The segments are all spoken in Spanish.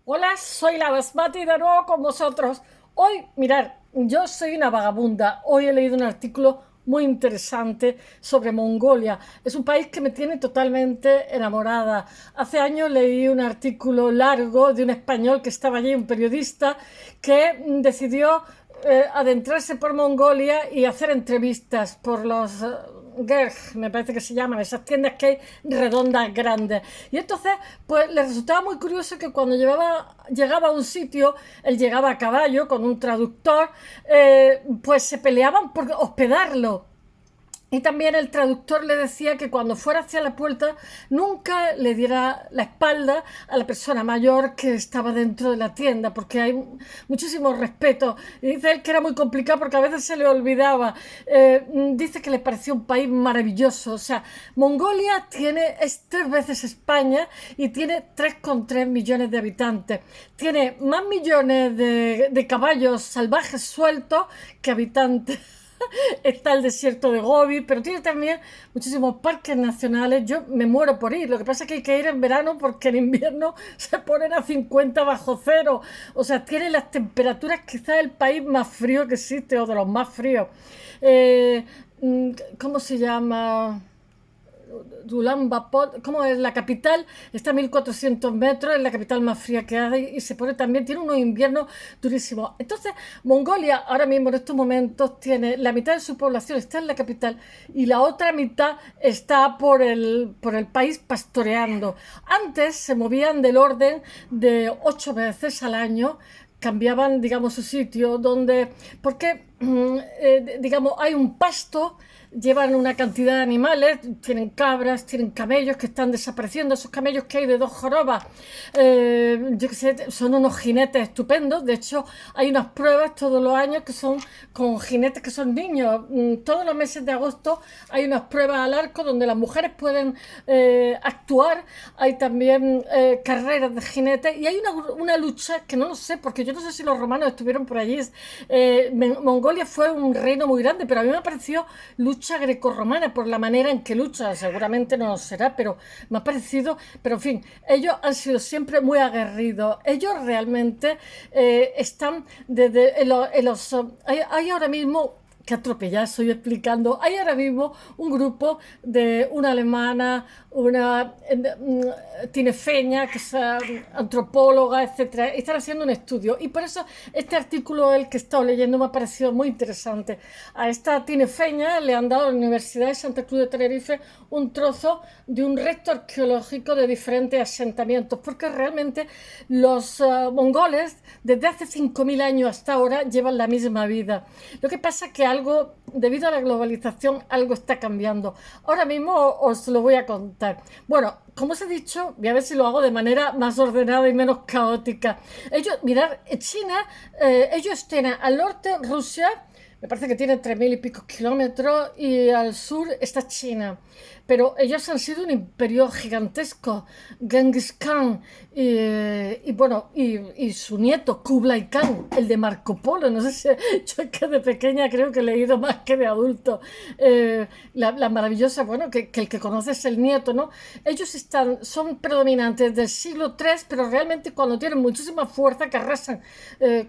Hola, soy la Basmati de nuevo con vosotros. Hoy, mirad, yo soy una vagabunda. Hoy he leído un artículo muy interesante sobre Mongolia. Es un país que me tiene totalmente enamorada. Hace años leí un artículo largo de un español que estaba allí, un periodista, que decidió adentrarse por Mongolia y hacer entrevistas por los Gerg, me parece que se llaman, esas tiendas que hay redondas grandes. Y entonces, pues le resultaba muy curioso que cuando llegaba a un sitio, él llegaba a caballo con un traductor, pues se peleaban por hospedarlo. Y también el traductor le decía que cuando fuera hacia la puerta nunca le diera la espalda a la persona mayor que estaba dentro de la tienda, porque hay muchísimo respeto. Y dice él que era muy complicado porque a veces se le olvidaba. Dice que le pareció un país maravilloso. O sea, Mongolia es 3 veces España y tiene 3,3 millones de habitantes. Tiene más millones de caballos salvajes sueltos que habitantes. Está el desierto de Gobi, pero tiene también muchísimos parques nacionales. Yo me muero por ir. Lo que pasa es que hay que ir en verano porque en invierno se ponen a 50 bajo cero. O sea, tiene las temperaturas quizás el país más frío que existe o de los más fríos. Eh, ¿Cómo se llama? Ulaanbaatar, como es la capital, está a 1400 metros, es la capital más fría que hay y se pone también, tiene unos inviernos durísimos. Entonces, Mongolia ahora mismo en estos momentos tiene la mitad de su población está en la capital y la otra mitad está por el país pastoreando. Antes se movían del orden de 8 veces al año, cambiaban, digamos, su sitio, porque, digamos, hay un pasto, llevan una cantidad de animales, tienen cabras, tienen camellos que están desapareciendo, esos camellos que hay de 2 jorobas, yo qué sé, son unos jinetes estupendos. De hecho hay unas pruebas todos los años que son con jinetes que son niños. Todos los meses de agosto hay unas pruebas al arco donde las mujeres pueden actuar, hay también carreras de jinetes y hay una lucha que no lo sé, porque yo no sé si los romanos estuvieron por allí. Mongolia fue un reino muy grande, pero a mí me pareció lucha grecorromana por la manera en que lucha. Seguramente no lo será, pero me ha parecido. Pero en fin, ellos han sido siempre muy aguerridos. Ellos realmente están desde hay ahora mismo que atropellar estoy explicando. Hay ahora mismo un grupo de una alemana, una tinefeña, que es antropóloga, etcétera. Están haciendo un estudio y por eso este artículo el que he estado leyendo me ha parecido muy interesante. A esta tinefeña le han dado a la Universidad de Santa Cruz de Tenerife un trozo de un resto arqueológico de diferentes asentamientos, porque realmente los mongoles desde hace 5000 años hasta ahora llevan la misma vida. Lo que pasa es que debido a la globalización, algo está cambiando. Ahora mismo os lo voy a contar. Bueno, como os he dicho, voy a ver si lo hago de manera más ordenada y menos caótica. Mirad, China, ellos tienen al norte Rusia, me parece que tiene 3000 y pico kilómetros, y al sur está China. Pero ellos han sido un imperio gigantesco. Genghis Khan y su nieto Kublai Khan, el de Marco Polo. No sé si yo es que de pequeña creo que he leído más que de adulto. La maravillosa, bueno, que el que conoce es el nieto, ¿no? Ellos son predominantes del siglo III, pero realmente cuando tienen muchísima fuerza que arrasan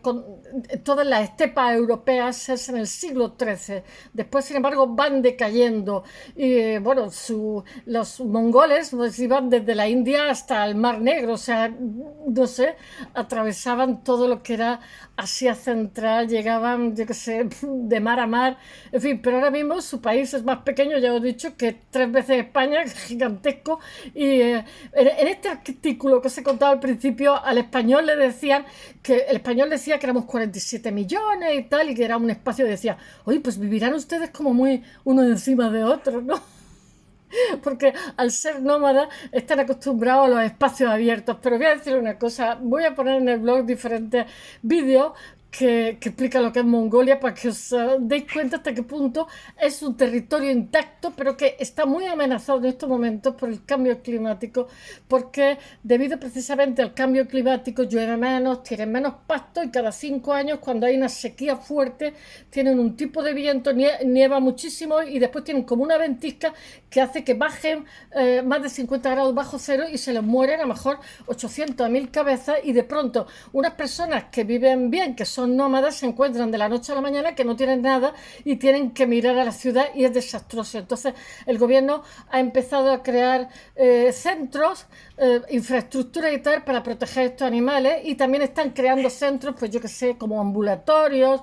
con todas las estepas europeas es en el siglo XIII. Después, sin embargo, van decayendo. Y bueno, los mongoles pues, iban desde la India hasta el Mar Negro, o sea, no sé, atravesaban todo lo que era Asia Central, llegaban, yo qué sé, de mar a mar, en fin, pero ahora mismo su país es más pequeño, ya os he dicho, que 3 veces España, es gigantesco, y en este artículo que os he contado al principio, al español le decían que el español decía que éramos 47 millones y tal, y que era un espacio, decía, oye, pues vivirán ustedes como muy uno encima de otro, ¿no? Porque al ser nómadas están acostumbrados a los espacios abiertos. Pero voy a decir una cosa, voy a poner en el blog diferentes vídeos que explica lo que es Mongolia para que os deis cuenta hasta qué punto es un territorio intacto, pero que está muy amenazado en estos momentos por el cambio climático, porque debido precisamente al cambio climático llueve menos, tienen menos pasto y cada 5 años, cuando hay una sequía fuerte, tienen un tipo de viento, nieva muchísimo y después tienen como una ventisca que hace que bajen más de 50 grados bajo cero y se les mueren a lo mejor 800 a 1000 cabezas, y de pronto unas personas que viven bien, que son nómadas, se encuentran de la noche a la mañana que no tienen nada y tienen que mirar a la ciudad y es desastroso. Entonces el gobierno ha empezado a crear centros, infraestructura y tal para proteger a estos animales, y también están creando centros, pues yo que sé, como ambulatorios,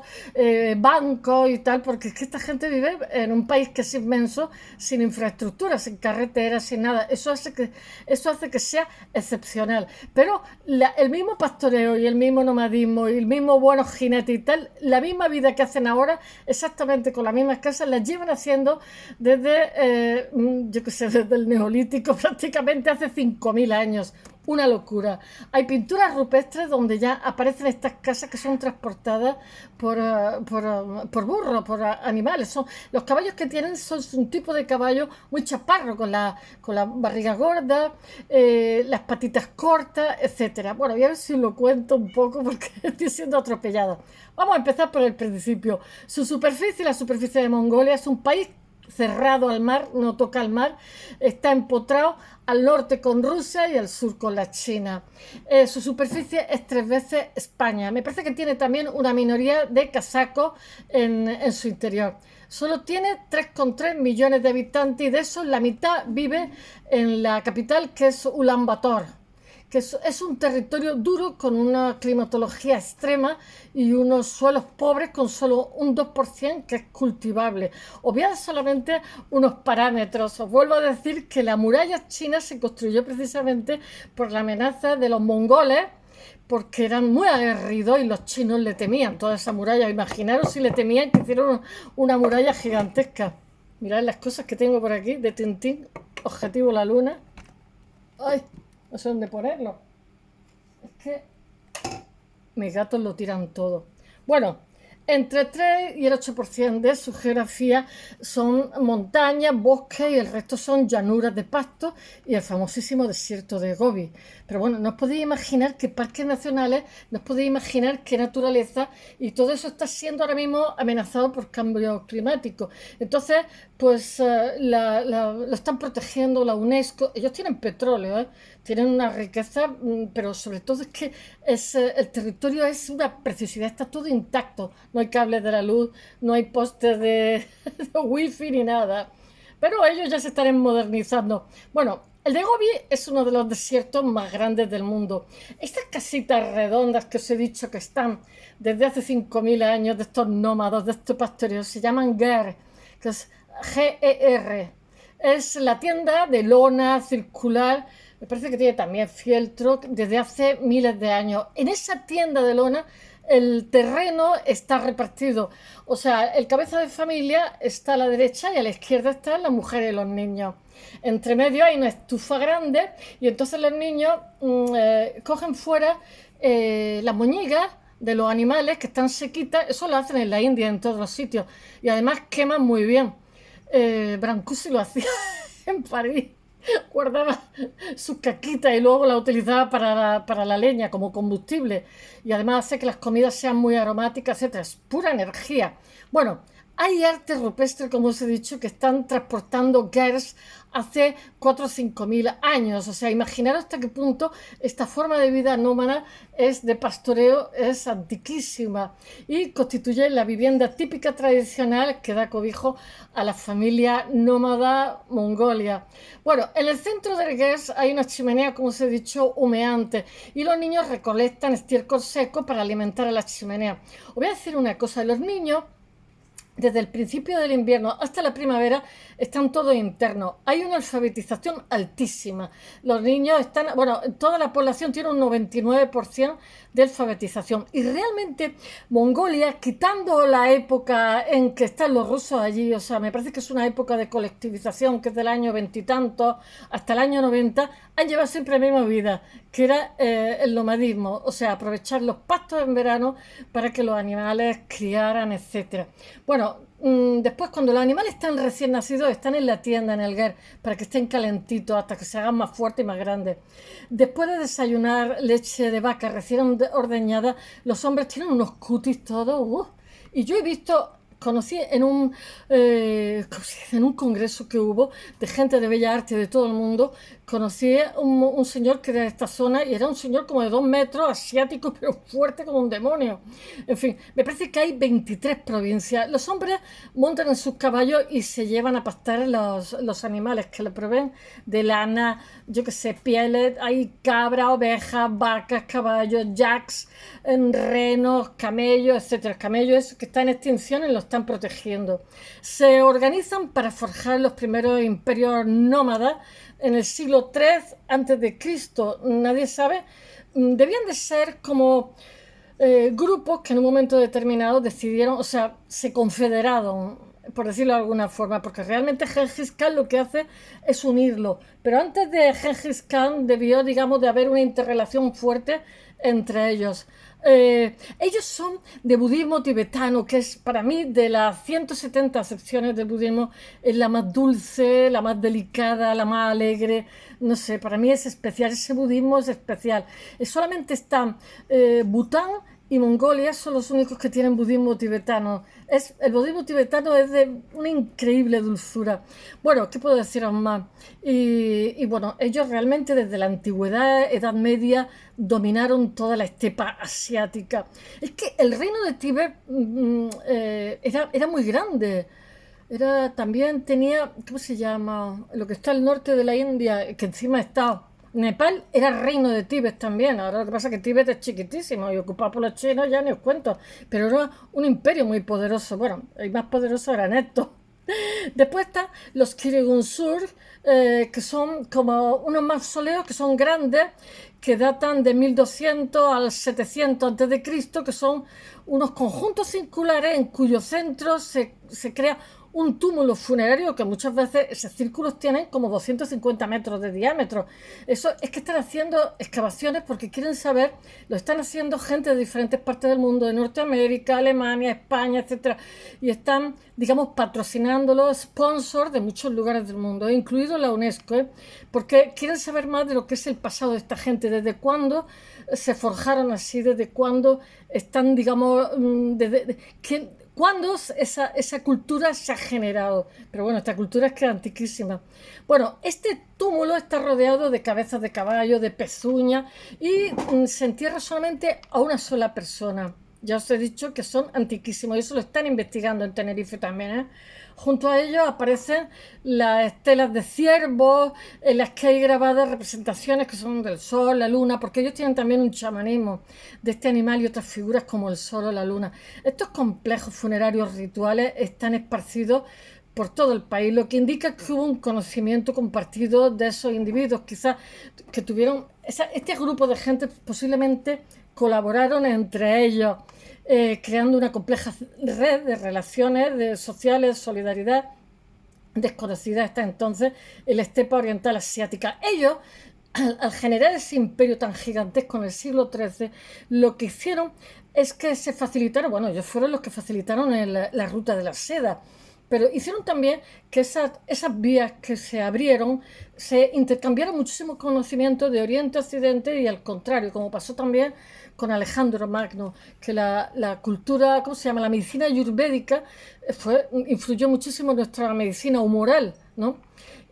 bancos y tal, porque es que esta gente vive en un país que es inmenso, sin infraestructura, sin carreteras, sin nada. Eso hace que sea excepcional. Pero el mismo pastoreo y el mismo nomadismo y el mismo buenos jinetes y tal, la misma vida que hacen ahora, exactamente con las mismas casas, las llevan haciendo desde, yo que sé, desde el Neolítico, prácticamente hace 5000 años. Una locura. Hay pinturas rupestres donde ya aparecen estas casas que son transportadas por burros, por animales. Los caballos que tienen son un tipo de caballo muy chaparro, con la barriga gorda, las patitas cortas, etcétera. Bueno, voy a ver si lo cuento un poco porque estoy siendo atropellada. Vamos a empezar por el principio. La superficie de Mongolia, es un país cerrado al mar, no toca al mar, está empotrado al norte con Rusia y al sur con la China. Su superficie es 3 veces España. Me parece que tiene también una minoría de kazakos en su interior. Solo tiene 3,3 millones de habitantes y de esos la mitad vive en la capital, que es Ulan Bator, que es un territorio duro con una climatología extrema y unos suelos pobres con solo un 2% que es cultivable. Os voy a dar solamente unos parámetros. Os vuelvo a decir que la muralla china se construyó precisamente por la amenaza de los mongoles, porque eran muy aguerridos y los chinos le temían toda esa muralla. Imaginaros si le temían, que hicieron una muralla gigantesca. Mirad las cosas que tengo por aquí de Tintín. Objetivo la luna. ¡Ay! No sé dónde ponerlo. Es que mis gatos lo tiran todo. Bueno, entre el 3 y el 8% de su geografía son montañas, bosques, y el resto son llanuras de pasto y el famosísimo desierto de Gobi. Pero bueno, no os podéis imaginar qué parques nacionales, no os podéis imaginar qué naturaleza, y todo eso está siendo ahora mismo amenazado por cambio climático. Entonces, pues lo están protegiendo la UNESCO. Ellos tienen petróleo, tienen una riqueza, pero sobre todo es que el territorio es una preciosidad, está todo intacto. No hay cables de la luz, no hay postes de wifi ni nada. Pero ellos ya se están modernizando. Bueno, el de Gobi es uno de los desiertos más grandes del mundo. Estas casitas redondas que os he dicho que están desde hace 5000 años, de estos nómadas, de estos pastoreos, se llaman ger, que es GER. Es la tienda de lona circular, me parece que tiene también fieltro, desde hace miles de años. En esa tienda de lona el terreno está repartido. O sea, el cabeza de familia está a la derecha y a la izquierda están las mujeres y los niños. Entre medio hay una estufa grande y entonces los niños cogen fuera las moñigas de los animales que están sequitas. Eso lo hacen en la India, en todos los sitios. Y además queman muy bien. Brancusi lo hacía en París. Guardaba sus caquitas y luego la utilizaba para la leña como combustible, y además hace que las comidas sean muy aromáticas, etcétera. Es pura energía. Bueno, hay arte rupestre, como os he dicho, que están transportando gers hace 4 o 5 mil años. O sea, imaginaros hasta qué punto esta forma de vida nómada de pastoreo es antiquísima y constituye la vivienda típica tradicional que da cobijo a la familia nómada mongolia. Bueno, en el centro del gers hay una chimenea, como os he dicho, humeante, y los niños recolectan estiércol seco para alimentar a la chimenea. Os voy a decir una cosa: los niños desde el principio del invierno hasta la primavera están todos internos. Hay una alfabetización altísima. Los niños están, bueno, toda la población tiene un 99% de alfabetización. Y realmente Mongolia, quitando la época en que están los rusos allí, o sea, me parece que es una época de colectivización que es del año veintitantos hasta el año 90, han llevado siempre la misma vida, que era el nomadismo, o sea, aprovechar los pastos en verano para que los animales criaran, etcétera. Bueno, después cuando los animales están recién nacidos están en la tienda, en el ger, para que estén calentitos hasta que se hagan más fuertes y más grandes. Después de desayunar leche de vaca recién ordeñada, los hombres tienen unos cutis todos. Y yo he visto, conocí en un congreso que hubo de gente de Bella Arte de todo el mundo, conocí un señor que era de esta zona y era un señor como de 2 metros, asiático, pero fuerte como un demonio. En fin, me parece que hay 23 provincias. Los hombres montan en sus caballos y se llevan a pastar los animales que le proveen de lana, yo que sé, pieles. Hay cabra, ovejas, vacas, caballos, yaks, renos, camellos, etcétera. Camellos que están en extinción y los están protegiendo. Se organizan para forjar los primeros imperios nómadas en el siglo III antes de Cristo. Nadie sabe. Debían de ser como grupos que en un momento determinado decidieron, o sea, se confederaron, por decirlo de alguna forma, porque realmente Gengis Khan lo que hace es unirlo. Pero antes de Gengis Khan debió, digamos, de haber una interrelación fuerte entre ellos. Ellos son de budismo tibetano, que es para mí de las 170 secciones del budismo, es la más dulce, la más delicada, la más alegre. No sé, para mí es especial, ese budismo es especial. Solamente están Bután y Mongolia son los únicos que tienen budismo tibetano. El budismo tibetano es de una increíble dulzura. Bueno, ¿qué puedo deciros más? Y bueno, ellos realmente desde la antigüedad, Edad Media, dominaron toda la estepa asiática. Es que el reino de Tíbet era muy grande. También tenía, ¿cómo se llama? Lo que está al norte de la India, que encima está Nepal, era reino de Tíbet también. Ahora lo que pasa es que Tíbet es chiquitísimo y ocupado por los chinos ya ni os cuento. Pero era un imperio muy poderoso. Bueno, el más poderoso eran estos. Después están los Kirigun-Sur, que son como unos mausoleos que son grandes, que datan de 1200 al 700 a.C., que son unos conjuntos circulares en cuyo centro se crea un túmulo funerario que muchas veces esos círculos tienen como 250 metros de diámetro. Eso es que están haciendo excavaciones porque quieren saber, lo están haciendo gente de diferentes partes del mundo, de Norteamérica, Alemania, España, etcétera, y están, digamos, patrocinándolo, sponsor de muchos lugares del mundo, incluido la UNESCO, porque quieren saber más de lo que es el pasado de esta gente, desde cuándo se forjaron así, desde cuándo están, digamos, ¿cuándo esa cultura se ha generado? Pero bueno, esta cultura es que es antiquísima. Bueno, este túmulo está rodeado de cabezas de caballo, de pezuñas y se entierra solamente a una sola persona. Ya os he dicho que son antiquísimos y eso lo están investigando en Tenerife también, ¿eh? Junto a ellos aparecen las estelas de ciervos, en las que hay grabadas representaciones que son del sol, la luna, porque ellos tienen también un chamanismo de este animal y otras figuras como el sol o la luna. Estos complejos funerarios rituales están esparcidos por todo el país, lo que indica que hubo un conocimiento compartido de esos individuos, quizás que tuvieron, este grupo de gente posiblemente colaboraron entre ellos, creando una compleja red de relaciones sociales, solidaridad, desconocida hasta entonces en la estepa oriental asiática. Ellos, al generar ese imperio tan gigantesco en el siglo XIII, lo que hicieron es que se facilitaron, bueno, ellos fueron los que facilitaron la ruta de la seda, pero hicieron también que esas vías que se abrieron se intercambiaron muchísimo conocimiento de Oriente a Occidente y al contrario, como pasó también con Alejandro Magno, que la cultura, ¿cómo se llama? La medicina ayurvédica influyó muchísimo en nuestra medicina humoral, ¿no?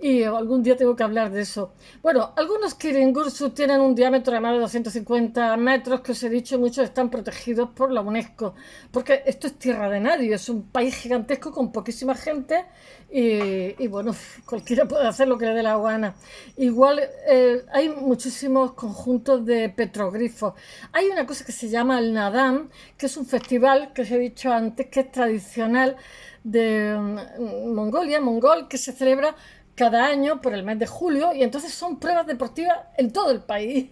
y algún día tengo que hablar de eso. Bueno, algunos Kiringursu tienen un diámetro de más de 250 metros, que os he dicho, muchos están protegidos por la UNESCO, porque esto es tierra de nadie, es un país gigantesco con poquísima gente y bueno, cualquiera puede hacer lo que le dé la gana. Igual hay muchísimos conjuntos de petroglifos. Hay una cosa que se llama el Nadam, que es un festival que os he dicho antes, que es tradicional de Mongolia, mongol, que se celebra cada año por el mes de julio y entonces son pruebas deportivas en todo el país.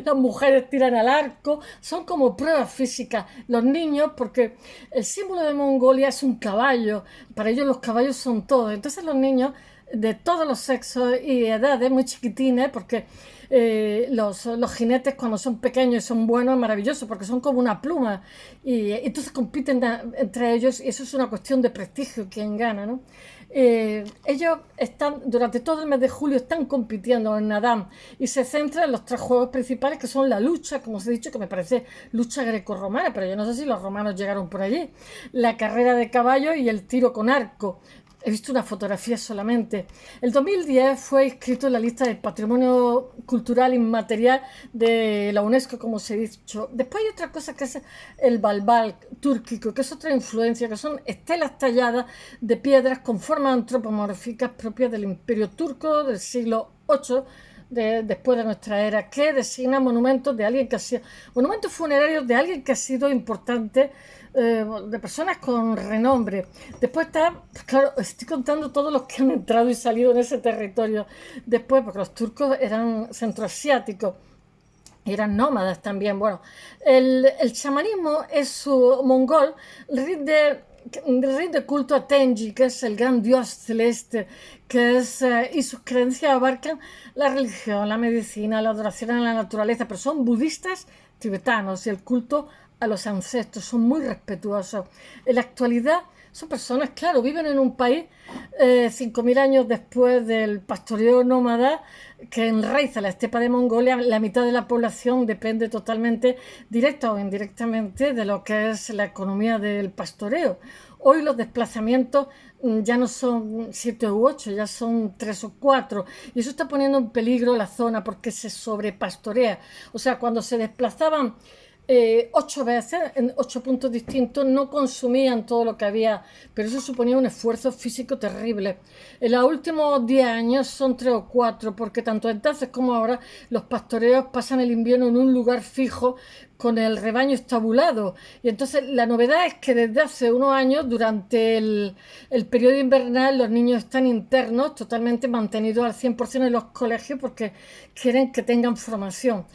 Las mujeres tiran al arco, son como pruebas físicas. Los niños, porque el símbolo de Mongolia es un caballo, para ellos los caballos son todo. Entonces los niños de todos los sexos y edades, muy chiquitines, porque los jinetes cuando son pequeños y son buenos es maravilloso, porque son como una pluma. Y entonces compiten entre ellos y eso es una cuestión de prestigio, quien gana, ¿no? Ellos están durante todo el mes de julio están compitiendo en Nadam y se centran en los tres juegos principales que son la lucha, como os he dicho, que me parece lucha grecorromana, pero yo no sé si los romanos llegaron por allí, la carrera de caballo y el tiro con arco. He visto una fotografía solamente. El 2010 fue inscrito en la lista del Patrimonio Cultural Inmaterial de la UNESCO, como os he dicho. Después hay otra cosa que es el balbal túrquico, que es otra influencia, que son estelas talladas de piedras con formas antropomórficas propias del Imperio Turco del siglo VIII, después de nuestra era, que designa monumentos de alguien que ha sido, monumentos funerarios de alguien que ha sido importante, de personas con renombre. Después está, pues claro, estoy contando todos los que han entrado y salido en ese territorio después, porque los turcos eran centroasiáticos, eran nómadas también. Bueno, el chamanismo es su mongol, rinde culto a Tenji, que es el gran dios celeste, que es, y sus creencias abarcan la religión, la medicina, la adoración a la naturaleza, pero son budistas tibetanos y el culto a los ancestros, son muy respetuosos. En la actualidad son personas, claro, viven en un país 5.000 años después del pastoreo nómada que enraiza la estepa de Mongolia. La mitad de la población depende totalmente, directa o indirectamente, de lo que es la economía del pastoreo. Hoy los desplazamientos ya no son 7 u 8, ya son 3 o 4. Y eso está poniendo en peligro la zona porque se sobrepastorea. O sea, cuando se desplazaban 8 veces en 8 puntos distintos, no consumían todo lo que había, pero eso suponía un esfuerzo físico terrible. En los últimos 10 años son 3 o 4, porque tanto entonces como ahora los pastoreos pasan el invierno en un lugar fijo con el rebaño estabulado. Y entonces la novedad es que desde hace unos años, durante el periodo invernal, los niños están internos, totalmente mantenidos al 100% en los colegios, porque quieren que tengan formación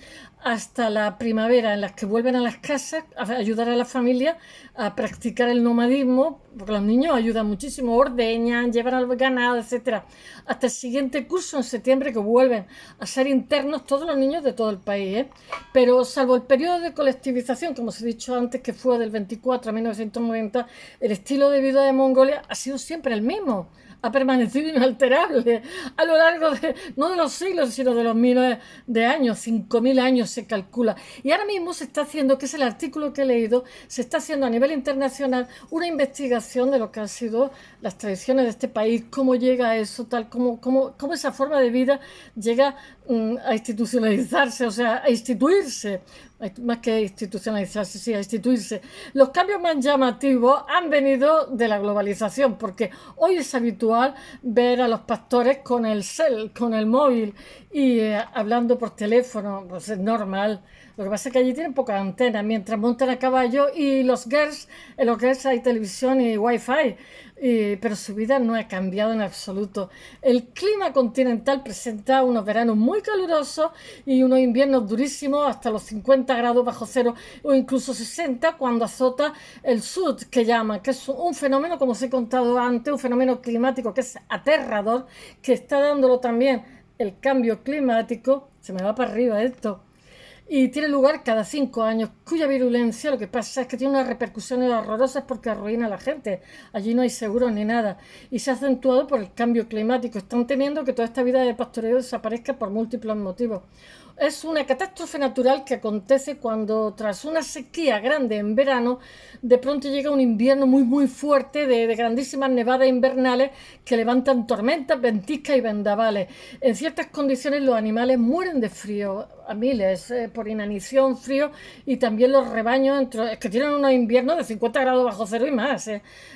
hasta la primavera, en las que vuelven a las casas a ayudar a la familia a practicar el nomadismo, porque los niños ayudan muchísimo, ordeñan, llevan al ganado, etcétera. Hasta el siguiente curso, en septiembre, que vuelven a ser internos todos los niños de todo el país, ¿eh? Pero salvo el periodo de colectivización, como os he dicho antes, que fue del 24 a 1990, el estilo de vida de Mongolia ha sido siempre el mismo. Ha permanecido inalterable a lo largo de, no de los siglos, sino de los miles de años, 5.000 años se calcula. Y ahora mismo se está haciendo, que es el artículo que he leído, se está haciendo a nivel internacional una investigación de lo que han sido las tradiciones de este país, cómo llega a eso, tal, cómo esa forma de vida llega a institucionalizarse, o sea, a instituirse. Más que institucionalizarse, sí, a instituirse. Los cambios más llamativos han venido de la globalización, porque hoy es habitual ver a los pastores con el cel, con el móvil y hablando por teléfono, pues es normal. Lo que pasa es que allí tienen pocas antenas mientras montan a caballo y en los GERS hay televisión y wifi, pero su vida no ha cambiado en absoluto. El clima continental presenta unos veranos muy calurosos y unos inviernos durísimos hasta los 50 grados bajo cero o incluso 60 cuando azota el sud, que llama, que es un fenómeno, como os he contado antes, un fenómeno climático que es aterrador, que está dándolo también el cambio climático. Se me va para arriba esto. Y tiene lugar cada 5 años, cuya virulencia, lo que pasa es que tiene unas repercusiones horrorosas porque arruina a la gente. Allí no hay seguros ni nada. Y se ha acentuado por el cambio climático. Están temiendo que toda esta vida de pastoreo desaparezca por múltiples motivos. es una catástrofe natural que acontece cuando tras una sequía grande en verano, de pronto llega un invierno muy muy fuerte de grandísimas nevadas invernales que levantan tormentas, ventiscas y vendavales. En ciertas condiciones los animales mueren de frío a miles por inanición, frío, y también los rebaños es que tienen unos inviernos de 50 grados bajo cero y más,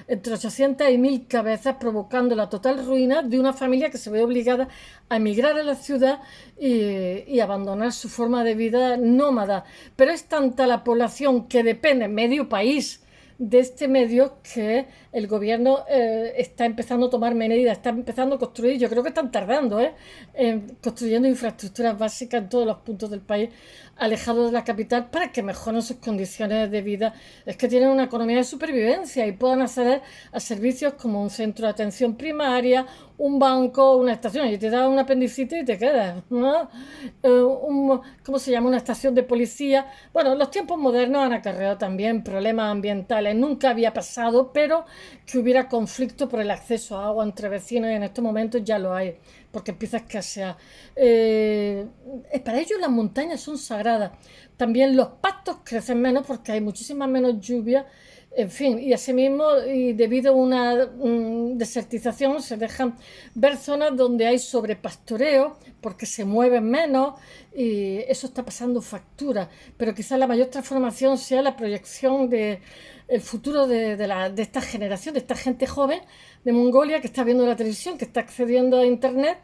entre 800 y 1000 cabezas, provocando la total ruina de una familia que se ve obligada a emigrar a la ciudad y abandonar su forma de vida nómada. Pero es tanta la población que depende, medio país, de este medio, que el gobierno está empezando a tomar medidas, está empezando a construir, yo creo que están tardando, construyendo infraestructuras básicas en todos los puntos del país, alejados de la capital, para que mejoren sus condiciones de vida. Es que tienen una economía de supervivencia y puedan acceder a servicios como un centro de atención primaria, un banco, una estación, y te da un apendicitis y te quedas, ¿no? ¿Cómo se llama? Una estación de policía. Bueno, los tiempos modernos han acarreado también problemas ambientales. Nunca había pasado, pero que hubiera conflicto por el acceso a agua entre vecinos, y en estos momentos ya lo hay, porque empieza a escasear. Para ellos las montañas son sagradas. También los pastos crecen menos porque hay muchísimas menos lluvia. En fin, y asimismo, y debido a una desertización, se dejan ver zonas donde hay sobrepastoreo porque se mueven menos, y eso está pasando factura. Pero quizás la mayor transformación sea la proyección de el futuro de esta generación, de esta gente joven de Mongolia que está viendo la televisión, que está accediendo a internet,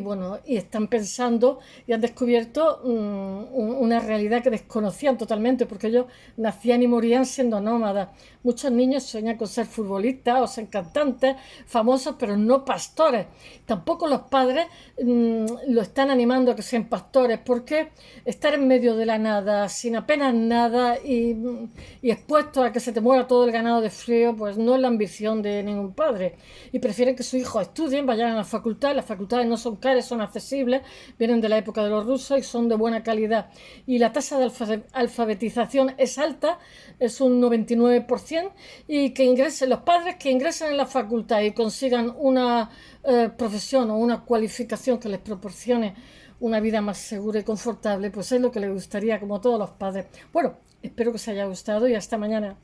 bueno, y están pensando y han descubierto una realidad que desconocían totalmente, porque ellos nacían y morían siendo nómadas. Muchos niños sueñan con ser futbolistas o ser cantantes famosos, pero no pastores. Tampoco los padres lo están animando a que sean pastores, porque estar en medio de la nada, sin apenas nada, y expuesto a que se te muera todo el ganado de frío, pues no es la ambición de ningún padre. Y prefieren que sus hijos estudien, vayan a la facultad. Las facultades no son caras, son accesibles, vienen de la época de los rusos y son de buena calidad. Y la tasa de alfabetización es alta, es un 99%, y que ingresen los padres que ingresen en la facultad y consigan una profesión o una cualificación que les proporcione una vida más segura y confortable, pues es lo que les gustaría, como a todos los padres. Bueno, espero que os haya gustado y hasta mañana.